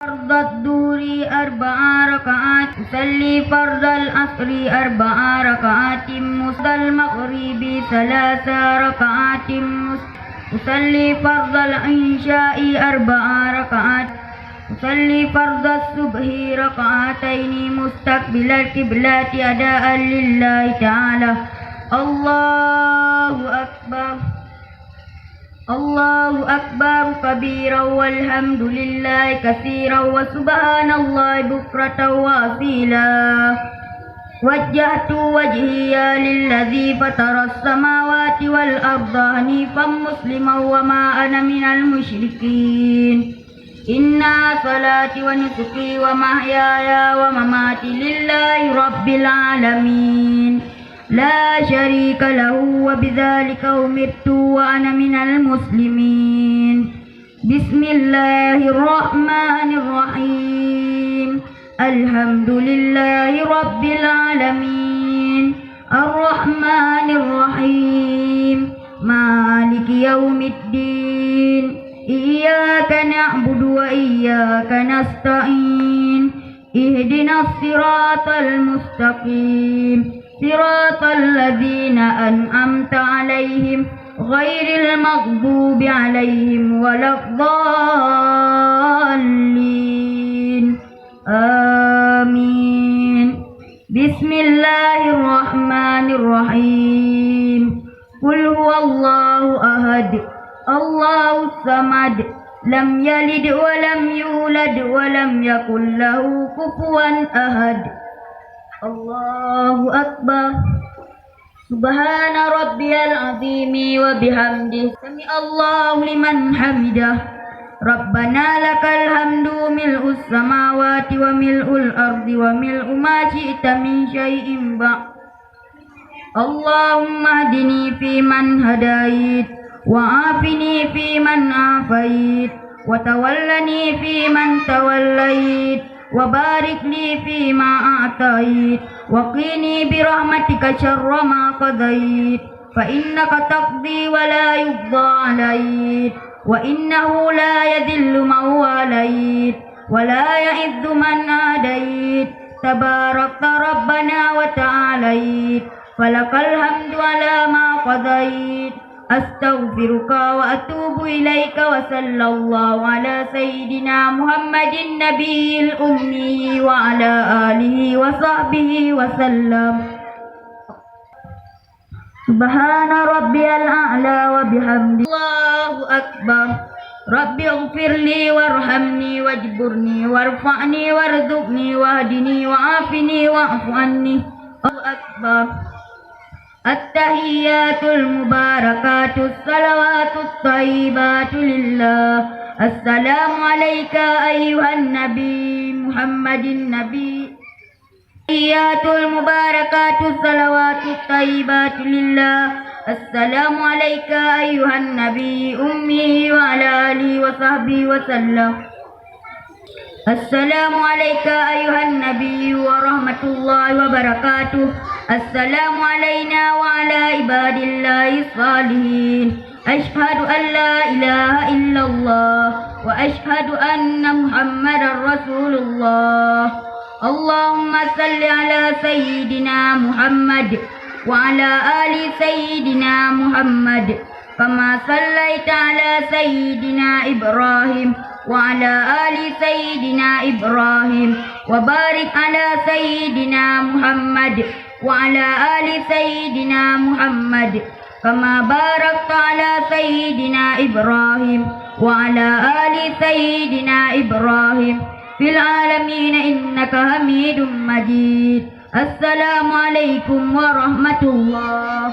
فرض الظهر 4 ركعات أصلي فرض العصر 4 ركعات مصلى المغرب 3 ركعات أصلي فرض العشاء 4 ركعات أصلي فرض الصبح ركعتين مستقبل القبلة أداء لله تعالى. الله أكبر الله أكبر كبيرا والحمد لله كثيرا وسبحان الله بكرة وأصيلا. وجهت وجهي للذي فطر السماوات والأرض حنيفا مسلما وما أنا من المشركين. إن صلاتي ونسكي ومحياي ومماتي لله رب العالمين لا شريك له وبذلك أمرت وأنا من المسلمين. بسم الله الرحمن الرحيم الحمد لله رب العالمين الرحمن الرحيم مالك يوم الدين إياك نعبد وإياك نستعين اهدنا الصراط المستقيم صراط الذين أنعمت عليهم غير المغضوب عليهم ولا الضالين آمين. بسم الله الرحمن الرحيم قل هو الله أحد الله الصمد لم يلد ولم يولد ولم يكن له كفوا أحد. الله أكبر. سبحان ربي العظيم وبحمده سمع الله لمن حمده. ربنا لك الحمد ملء السماوات وملء الأرض وملء ما شئت من شيء بعد. اللهم اهدني فيمن هديت وعافني فيمن عافيت وتولني فيمن توليت وبارك لي فيما أعطيت وقيني برحمتك شر ما قضيت فإنك تقضي ولا يقضى عليك وإنه لا يذل من واليت ولا يعز من عاديت تباركت ربنا وتعاليت فلك الحمد على ما قضيت. أستغفرك وأتوب إليك وصلى الله على سيدنا محمد النبي الأمي وعلى آله وصحبه وسلم. سبحان ربي الأعلى وبحمده. الله أكبر. ربي اغفر لي وارحمني واجبرني وارفعني وارزقني واهدني وعافني واعف عني. الله أكبر. التحيات المباركات الصلوات الطيبات لله. السلام عليك أيها النبي محمد النبي. التحيات المباركات الصلوات الطيبات لله. السلام عليك أيها النبي أمي وعلى آله وصحبه وسلم. السلام عليك أيها النبي ورحمة الله وبركاته. السلام علينا وعلى عباد الله الصالحين. أشهد أن لا إله إلا الله وأشهد أن محمدا رسول الله. اللهم صل على سيدنا محمد وعلى آل سيدنا محمد كما صليت على سيدنا إبراهيم وعلى آل سيدنا إبراهيم وبارك على سيدنا محمد وعلى آل سيدنا محمد كما باركت على سيدنا إبراهيم وعلى آل سيدنا إبراهيم في العالمين إنك حميد مجيد. السلام عليكم ورحمة الله.